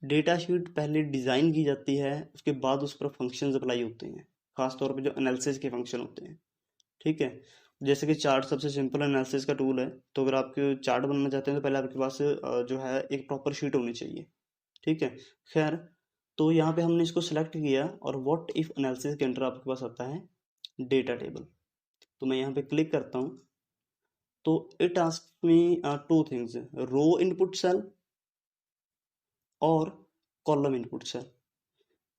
डेटा शीट पहले डिज़ाइन की जाती है, उसके बाद उस पर फंक्शंस अप्लाई होते हैं, खासतौर पे जो एनालिसिस के फंक्शन होते हैं। ठीक है, जैसे कि चार्ट सबसे सिंपल एनालिसिस का टूल है। तो अगर आपके चार्ट बनना चाहते हैं तो पहले आपके पास जो है एक प्रॉपर शीट होनी चाहिए। ठीक है, खैर, तो यहाँ पे हमने इसको सिलेक्ट किया और व्हाट इफ एनालिसिस के अंदर आपके पास आता है डेटा टेबल। तो मैं यहाँ पे क्लिक करता हूँ तो it ask me two things, row input cell और column input cell.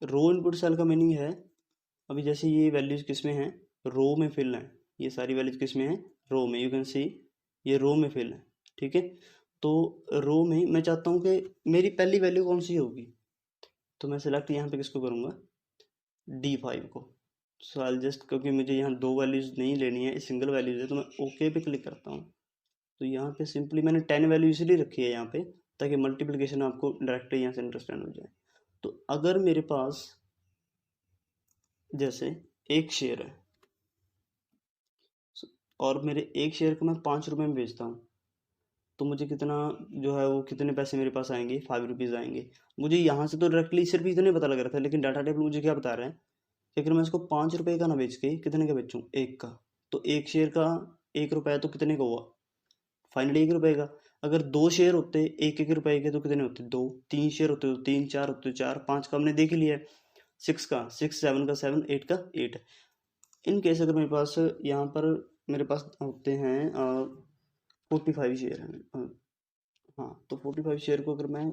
Row input cell का मीनिंग है, अभी जैसे ये वैल्यूज किस में है, रो में फिल है, ये सारी वैल्यूज किस में है, रो में, यू कैन सी ये रो में फिल है। ठीक है, तो रो में मैं चाहता हूँ कि मेरी पहली वैल्यू कौन सी होगी, तो मैं सिलेक्ट यहाँ पे किसको करूँगा, D5 को। सो आई जस्ट, क्योंकि मुझे यहाँ दो वैल्यूज नहीं लेनी है, सिंगल वैल्यूज है, तो मैं ओके पे क्लिक करता हूँ। तो यहाँ पे सिंपली मैंने 10 वैल्यू इसलिए रखी है यहाँ पे ताकि मल्टीप्लिकेशन आपको डायरेक्टली यहाँ से अंडरस्टैंड हो जाए। तो अगर मेरे पास जैसे एक शेयर है और मेरे एक शेयर को मैं 5 रुपये में बेचता हूँ, तो मुझे कितना जो है वो कितने पैसे मेरे पास आएंगे, 5 रुपीज़ आएंगे। मुझे यहाँ से तो डायरेक्टली सिर्फ इतने पता लग रहा था, लेकिन डाटा टेबल मुझे क्या बता रहा है कि अगर मैं इसको 5 रुपये का ना बेच के कितने का बेचूँ, 1 का, तो 1 शेयर का 1 रुपया तो कितने का हुआ, फाइनली 1 रुपये का। अगर 2 शेयर होते 1-1 रुपये के तो कितने होते, 2, 3 शेयर होते तो 3, 4 होते 4, 5 का हमने देख लिया है, 6 का 6, 7 का 7, 8 का 8। इन केस अगर मेरे पास यहाँ पर मेरे पास होते हैं 45 शेयर हैं, हाँ, तो 45 शेयर को अगर मैं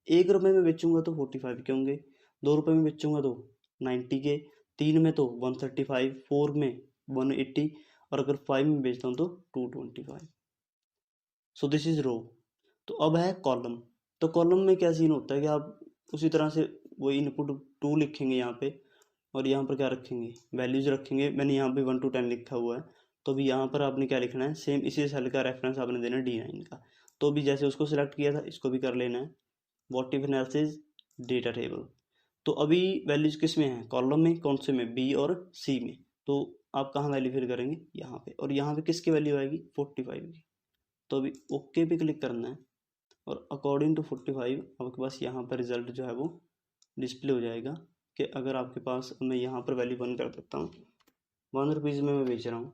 1 रुपये में बेचूंगा तो 45 के होंगे, 2 रुपये में बेचूंगा तो 90 के, 3 में तो 135, 4 में 180, और अगर 5 में बेचता हूँ तो 225। सो दिस इज रो। तो अब है कॉलम। तो कॉलम में क्या सीन होता है कि आप उसी तरह से वही इनपुट 2 लिखेंगे यहाँ पे, और यहाँ पर क्या रखेंगे, वैल्यूज रखेंगे। मैंने यहाँ पे 1 to 10 लिखा हुआ है, तो अभी यहाँ पर आपने क्या लिखना है, सेम इसी सेल का रेफरेंस आपने देना है D9 का। तो अभी जैसे उसको सिलेक्ट किया था, इसको भी कर लेना है। What if analysis data table. तो अभी वैल्यूज किस में है, कॉलम में, कौन से में, बी और सी में। तो आप कहाँ वैल्यू फिल करेंगे, यहाँ पे, और यहाँ पे किसकी वैल्यू आएगी, 45 की। तो अभी ओके पे क्लिक करना है, और अकॉर्डिंग टू 45 आपके पास यहाँ पर रिजल्ट जो है वो डिस्प्ले हो जाएगा। कि अगर आपके पास, मैं यहाँ पर वैल्यू 1 कर देता हूँ, 1 रुपीज़ में मैं बेच रहा हूँ,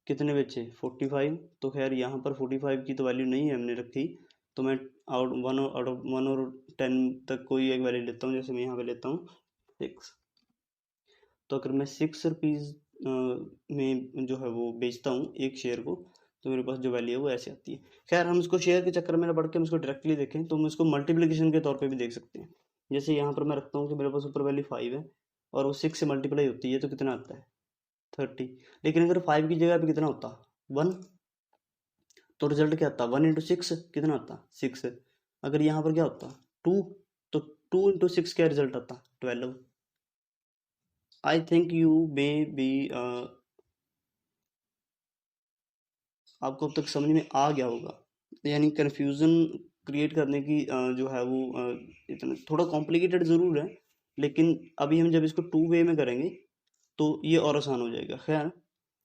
कितने बेचे, 45। तो खैर यहाँ पर 45 की तो वैल्यू नहीं है हमने रखी, तो मैं आउट ऑफ 1 और 10 तक कोई एक वैल्यू लेता हूँ। जैसे मैं यहाँ पे लेता हूँ 6। तो अगर मैं 6 रुपीज़ में जो है वो बेचता हूँ एक शेयर को, तो मेरे पास जो वैल्यू है वो ऐसे आती है। खैर हम इसको शेयर के चक्कर में ना पढ़ के हम इसको डायरेक्टली देखें, तो हम इसको मल्टीप्लिकेशन के तौर पे भी देख सकते हैं। जैसे यहाँ पर मैं रखता हूँ कि मेरे पास ऊपर वैल्यू 5 है, और वो 6 से मल्टीप्लाई होती है, तो कितना आता है, 30। लेकिन अगर 5 की जगह पे कितना होता, 1, तो रिजल्ट क्या आता, 1 इंटू 6 कितना आता, 6। अगर यहाँ पर क्या होता, 2, तो 2 इंटू 6 क्या रिजल्ट आता, 12। I think you may be, आपको अब तक समझ में आ गया होगा। यानी कन्फ्यूज़न क्रिएट करने की जो है वो इतना थोड़ा कॉम्प्लिकेटेड ज़रूर है, लेकिन अभी हम जब इसको 2 वे में करेंगे तो ये और आसान हो जाएगा। खैर,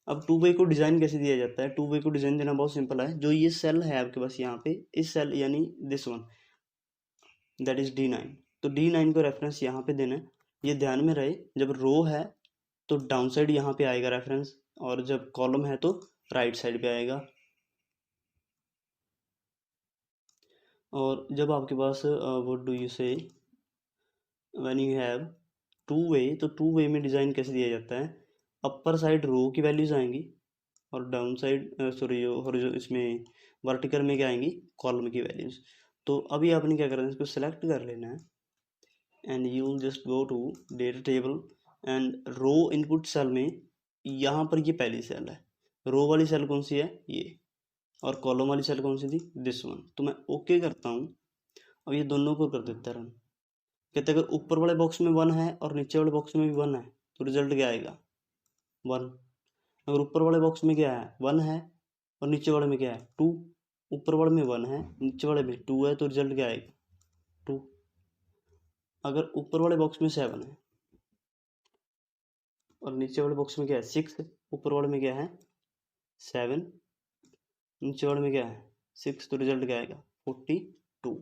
अब 2 वे को डिज़ाइन कैसे दिया जाता है, 2 वे को डिज़ाइन देना बहुत सिंपल है। जो ये सेल है आपके पास यहाँ पे, इस सेल यानी this one, that is D9। तो D9 को रेफरेंस यहाँ पे देना है। ये ध्यान में रहे, जब रो है तो डाउन साइड यहाँ पे आएगा रेफरेंस, और जब कॉलम है तो राइट साइड पे आएगा। और जब आपके पास व्हाट डू यू से व्हेन यू हैव 2 वे, तो 2 वे में डिज़ाइन कैसे दिया जाता है, अपर साइड रो की वैल्यूज आएंगी, और डाउन साइड सॉरी जो इसमें वर्टिकल में क्या आएंगी, कॉलम की वैल्यूज। तो अभी आपने क्या करना है, इसको सेलेक्ट कर लेना है, and you will just go to data table, and row input cell में यहाँ पर ये पहली सेल है, रो वाली सेल कौन सी है, ये, और कॉलम वाली सेल कौन सी थी, दिस वन। तो मैं ओके करता हूँ, अब ये दोनों को कर देता है रन। कहते अगर ऊपर वाले बॉक्स में 1 है और नीचे वाले बॉक्स में भी 1 है, तो रिजल्ट क्या आएगा, 1। अगर ऊपर वाले बॉक्स में क्या है, 1 है, और नीचे वाले में क्या है, 2। ऊपर वाले में 1 है, नीचे वाले में 2 है, तो रिजल्ट क्या आएगा, 2। अगर ऊपर वाले बॉक्स में 7 है, और नीचे वाले बॉक्स में क्या है, 6, ऊपर वाले में क्या है, 7, नीचे वाले में क्या है, 6, तो रिजल्ट क्या आएगा, 42।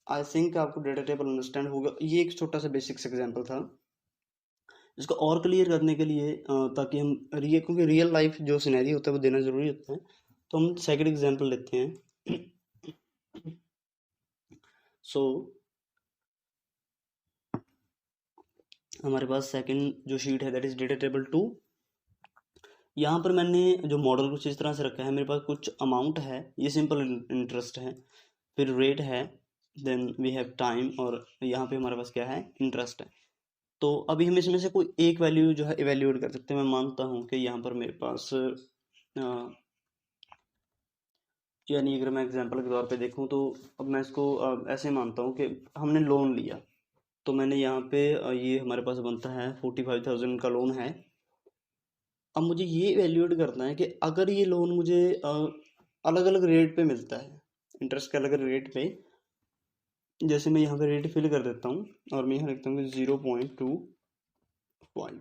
आई थिंक आपको डेटा टेबल अंडरस्टैंड होगा। ये एक छोटा सा बेसिक्स एग्जांपल था। इसको और क्लियर करने के लिए ताकि हम क्योंकि रियल लाइफ जो सिनेरियो होता है वो देना ज़रूरी होता है, तो हम सेकंड एग्जांपल लेते हैं। सो हमारे पास सेकंड जो शीट है दैट इज डेटा टेबल 2। यहाँ पर मैंने जो मॉडल कुछ इस तरह से रखा है, मेरे पास कुछ अमाउंट है, ये सिंपल इंटरेस्ट है, फिर रेट है, देन वी हैव टाइम, और यहाँ पे हमारे पास क्या है, इंटरेस्ट है। तो अभी हम इसमें से कोई एक वैल्यू जो है इवेल्यूएट कर सकते हैं। मैं मानता हूँ कि यहाँ पर मेरे पास यानी अगर मैं एग्जांपल के तौर पे देखूँ, तो अब मैं इसको ऐसे मानता हूँ कि हमने लोन लिया, तो मैंने यहाँ पे ये हमारे पास बनता है 45,000 का लोन है। अब मुझे ये इवेल्यूएट करना है कि अगर ये लोन मुझे अलग अलग रेट पे मिलता है, इंटरेस्ट के अलग अलग रेट पे, जैसे मैं यहाँ पे रेट फिल कर देता हूँ, और मैं यहाँ लिखता हूँ कि 0.25।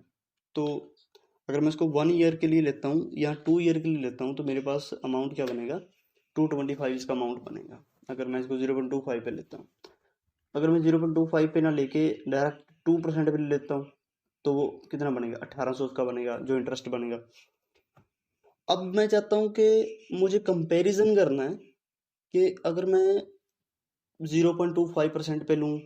तो अगर मैं इसको 1 ईयर के लिए लेता हूँ या 2 ईयर के लिए लेता हूँ, तो मेरे पास अमाउंट क्या बनेगा, 225 इसका अमाउंट बनेगा। अगर मैं इसको 0.25 पे लेता हूँ, अगर मैं 0.25 पे ना लेके डायरेक्ट 2% पे ले लेता हूँ, तो वो कितना बनेगा, 1800 उसका बनेगा जो इंटरेस्ट बनेगा। अब मैं चाहता हूँ कि मुझे कंपैरिजन करना है कि अगर मैं 0.25% पे लूँ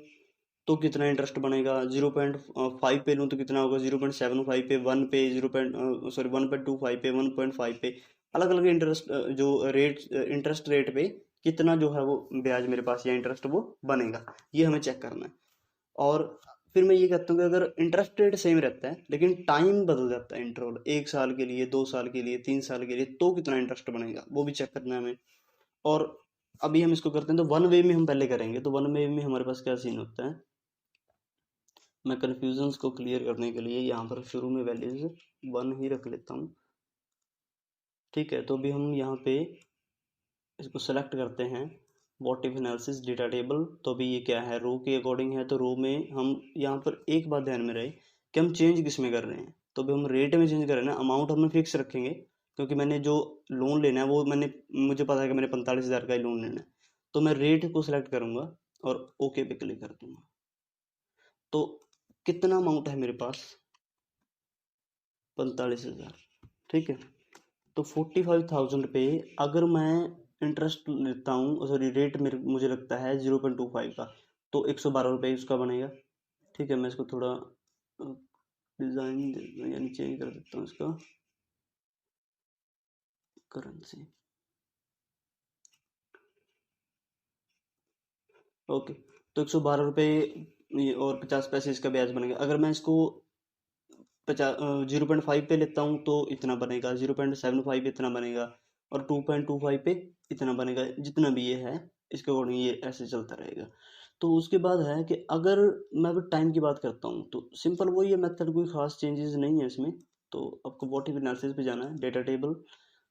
तो कितना इंटरेस्ट बनेगा, 0.5 पे लूँ तो कितना होगा, 0.75 पे, 1 पे, 1.25 पे, 1.5 पे, अलग अलग इंटरेस्ट जो रेट इंटरेस्ट रेट पे कितना जो है वो ब्याज मेरे पास या इंटरेस्ट वो बनेगा, ये हमें चेक करना है। और फिर मैं ये कहता हूँ कि अगर इंटरेस्ट रेट सेम रहता है लेकिन टाइम बदल जाता है, इंटरवल 1 साल के लिए, 2 साल के लिए, 3 साल के लिए, तो कितना इंटरेस्ट बनेगा वो भी चेक करना है हमें। और अभी हम इसको करते हैं तो वन वे में हम पहले करेंगे। तो वन वे में हमारे पास क्या सीन होता है, मैं कन्फ्यूजन्स को क्लियर करने के लिए यहाँ पर शुरू में वैल्यूज 1 ही रख लेता हूँ। ठीक है, तो अभी हम यहाँ पे इसको सेलेक्ट करते हैं what if analysis data table. तो अभी ये क्या है, रो के अकॉर्डिंग है, तो रो में हम यहाँ पर एक बात ध्यान में रहे कि हम चेंज किस में कर रहे हैं। तो अभी हम रेट में चेंज कर रहे हैं ना, अमाउंट हमने फिक्स रखेंगे क्योंकि मैंने जो लोन लेना है वो मुझे पता है कि मैंने 45,000 का ही लोन लेना है। तो मैं रेट को सिलेक्ट करूंगा और ओके पे क्लिक कर दूंगा। तो कितना अमाउंट है मेरे पास, 45,000। ठीक है, तो 45,000 पे अगर मैं इंटरेस्ट लेता हूँ, सॉरी रेट मेरे मुझे लगता है 0.25 का, तो 112 रुपये उसका बनेगा। ठीक है, मैं इसको थोड़ा डिज़ाइन यानी चेंज कर देता हूँ इसका करेंसी। ओके, तो 112 रुपये और 50 पैसे इसका ब्याज बनेगा। अगर मैं इसको 0.5 पे लेता हूँ तो इतना बनेगा, 0.75 पे इतना बनेगा, और 2.25 पे इतना बनेगा, जितना भी ये है इसके अकॉर्डिंग ये ऐसे चलता रहेगा। तो उसके बाद है कि अगर मैं अभी टाइम की बात करता हूँ तो सिंपल वही है मेथड, कोई खास चेंजेस नहीं है इसमें। तो आपको व्हाट इफ एनालिसिस पे जाना है, डेटा टेबल,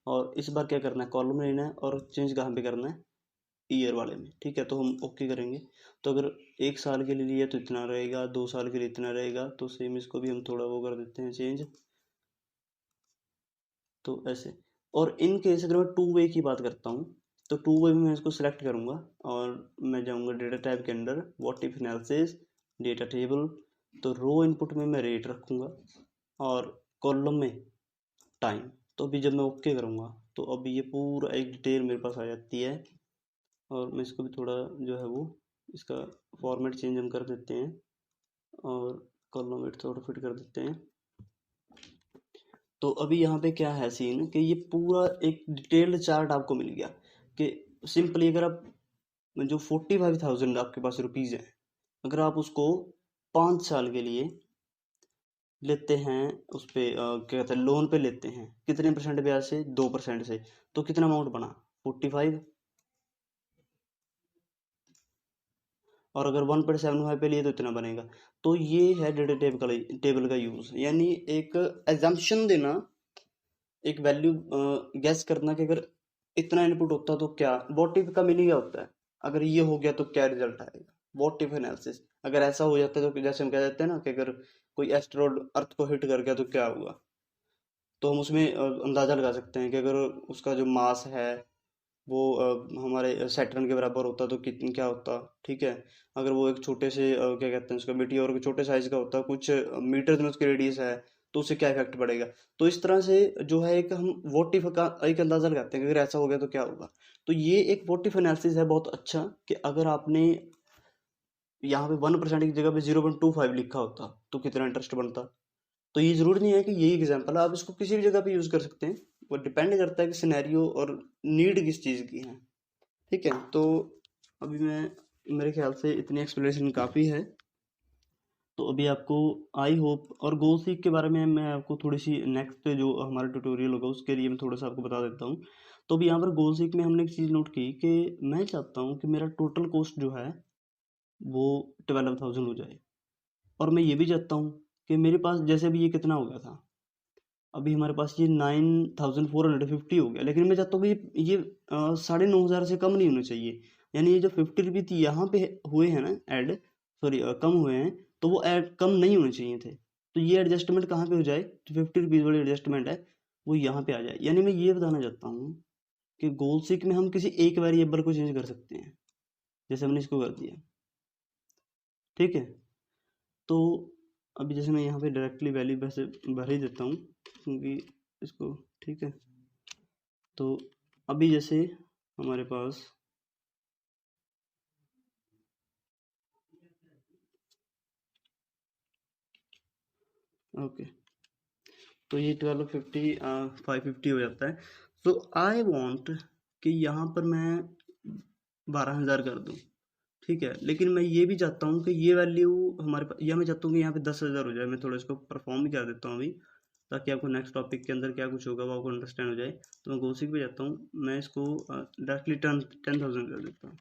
और इस बार क्या करना है, कॉलम लेना है और चेंज कहाँ पे करना है, ईयर वाले में। ठीक है, तो हम ओके करेंगे। तो अगर 1 साल के लिए लिया तो इतना रहेगा, 2 साल के लिए इतना रहेगा, तो सेम इसको भी हम थोड़ा वो कर देते हैं चेंज, तो ऐसे। और इन केस अगर मैं टू वे की बात करता हूँ तो टू वे में मैं इसको सिलेक्ट करूँगा और मैं जाऊँगा डेटा टाइप के अंदर, what if analysis data table. तो रो इनपुट में मैं रेट रखूँगा और कॉलम में टाइम। तो अभी जब मैं ओके करूँगा तो अभी ये पूरा एक डिटेल मेरे पास आ जाती है। और मैं इसको भी थोड़ा जो है वो इसका फॉर्मेट चेंज हम कर देते हैं और कॉलम वेट थोड़ा फिट कर देते हैं। तो अभी यहाँ पे क्या है सीन कि ये पूरा एक डिटेल्ड चार्ट आपको मिल गया कि सिंपली अगर आप जो 45,000 आपके पास रुपीज़ है, अगर आप उसको 5 साल के लिए लेते हैं, उस पे क्या कहते हैं लोन पे लेते हैं, कितने परसेंट ब्याज से, 2% से, तो कितना अमाउंट बना, 45। और अगर 1.75 पे लिए तो इतना बनेगा। तो ये है डेटा टेबल का यूज़, यानी एक एजम्पशन देना, एक वैल्यू गेस करना कि अगर इतना इनपुट होता तो क्या, व्हाट इफ का मीनिंग क्या होता है, अगर ये हो गया तो क्या रिजल्ट आएगा, व्हाट इफ एनालिसिस। अगर ऐसा हो जाता है तो जैसे हम कह देते हैं ना कि अगर कोई एस्टेरॉयड अर्थ को हिट कर गया तो क्या होगा, तो हम उसमें अंदाजा लगा सकते हैं कि अगर उसका जो मास है वो हमारे सैटर्न के बराबर होता तो कितना क्या होता। ठीक है, अगर वो एक छोटे से क्या कहते हैं उसका मीटियोर के छोटे साइज का होता, कुछ मीटर में उसकी रेडियस है, तो उससे क्या इफेक्ट पड़ेगा। तो इस तरह से जो है एक हम व्हाट इफ का एक अंदाजा लगाते हैं कि अगर ऐसा हो गया तो क्या होगा। तो ये एक व्हाट इफ एनालिसिस है बहुत अच्छा, कि अगर आपने यहाँ पे 1% की जगह पे 0.25 लिखा होता तो कितना इंटरेस्ट बनता। तो ये जरूरी नहीं है कि यही एग्जांपल है, आप इसको किसी भी जगह पे यूज कर सकते हैं, वो डिपेंड करता है कि सिनेरियो और नीड किस चीज़ की है। ठीक है, तो अभी मैं मेरे ख्याल से इतनी एक्सप्लेनेशन काफ़ी है। तो अभी आपको आई होप, और गोल सीक के बारे में मैं आपको थोड़ी सी नेक्स्ट जो हमारा ट्यूटोरियल होगा उसके लिए मैं थोड़ा सा आपको बता देता हूँ। तो अभी यहाँ पर गोल सीक में हमने एक चीज़ नोट की कि मैं चाहता हूँ कि मेरा टोटल कॉस्ट जो है वो 12,000 हो जाए। और मैं ये भी चाहता हूँ कि मेरे पास जैसे अभी ये कितना हो गया था, अभी हमारे पास ये 9,450 हो गया, लेकिन मैं चाहता हूँ कि ये 9,500 से कम नहीं होना चाहिए। यानी ये जो 50 रुपये यहाँ पे हुए हैं ना ऐड, सॉरी कम हुए हैं, तो वो ऐड कम नहीं होने चाहिए थे। तो ये एडजस्टमेंट कहाँ पे हो जाए, जो 50 रुपीज़ वाली एडजस्टमेंट है वो यहाँ पे आ जाए। यानी मैं ये बताना चाहता हूँ कि गोल सीक में हम किसी एक वेरिएबल को चेंज कर सकते हैं, जैसे हमने इसको कर दिया। ठीक है, तो अभी जैसे मैं यहाँ पे डायरेक्टली वैल्यू वैसे भर ही देता हूँ क्योंकि इसको, ठीक है। तो अभी जैसे हमारे पास ओके, तो ये 1250 550 हो जाता है। सो आई वांट कि यहाँ पर मैं 12,000 कर दूँ, ठीक है। लेकिन मैं ये भी चाहता हूँ कि ये वैल्यू हमारे पास, या मैं चाहता हूँ कि यहाँ पे 10,000 हो जाए। मैं थोड़ा इसको परफॉर्म भी कर देता हूँ अभी, ताकि आपको नेक्स्ट टॉपिक के अंदर क्या कुछ होगा वो आपको अंडरस्टैंड हो जाए। तो मैं गोसिक पे जाता हूँ, मैं इसको डायरेक्टली 10,000 कर देता हूँ।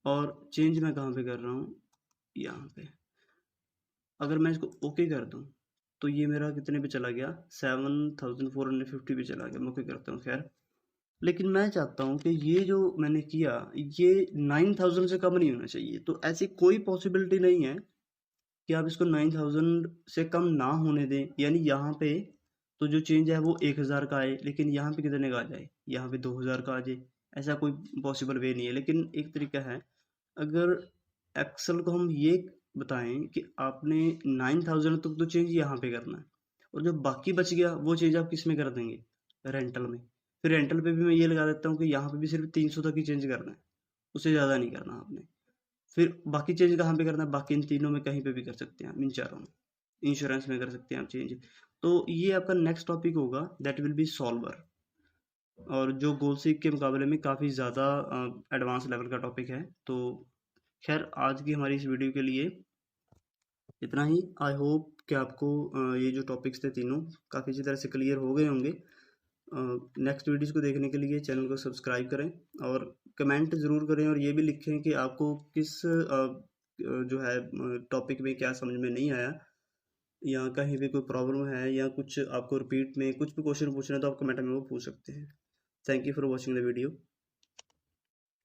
और चेंज मैं कहाँ पे कर रहा हूँ, यहाँ पे। अगर मैं इसको ओके कर दूँ तो ये मेरा कितने पे चला गया, 7,450 पे चला गया। मैं ओके करता हूँ, खैर। लेकिन मैं चाहता हूँ कि ये जो मैंने किया ये 9,000 से कम नहीं होना चाहिए। तो ऐसी कोई पॉसिबिलिटी नहीं है कि आप इसको 9,000 से कम ना होने दें। यानी यहाँ पे तो जो चेंज है वो 1,000 का आए, लेकिन यहाँ पे कितने का आ जाए, यहाँ पे 2,000 का आ जाए। ऐसा कोई पॉसिबल वे नहीं है। लेकिन एक तरीका है, अगर एक्सेल को हम ये बताएं कि आपने 9,000 तक तो चेंज यहाँ पे करना है, और जो बाकी बच गया वो चेंज आप किस में कर देंगे, रेंटल में। फिर रेंटल पे भी मैं ये लगा देता हूँ कि यहाँ पे भी सिर्फ 300 तक ही चेंज करना है, उससे ज़्यादा नहीं करना आपने। फिर बाकी चेंज कहाँ पे करना है, बाकी इन तीनों में कहीं पे भी कर सकते हैं, इन चारों में। इंश्योरेंस में कर सकते हैं आप चेंज। तो ये आपका नेक्स्ट टॉपिक होगा, दैट विल बी सॉल्वर। और जो गोल सीक के मुकाबले में काफ़ी ज़्यादा एडवांस लेवल का टॉपिक है। तो खैर आज की हमारी इस वीडियो के लिए इतना ही। आई होप कि आपको ये जो टॉपिक्स थे तीनों काफ़ी अच्छी तरह से क्लियर हो गए होंगे। नेक्स्ट वीडियोस को देखने के लिए चैनल को सब्सक्राइब करें और कमेंट ज़रूर करें, और ये भी लिखें कि आपको किस जो है टॉपिक में क्या समझ में नहीं आया, या कहीं भी कोई प्रॉब्लम है, या कुछ आपको रिपीट में कुछ भी क्वेश्चन पूछना है तो आप कमेंट में वो पूछ सकते हैं। Thank you for watching the video.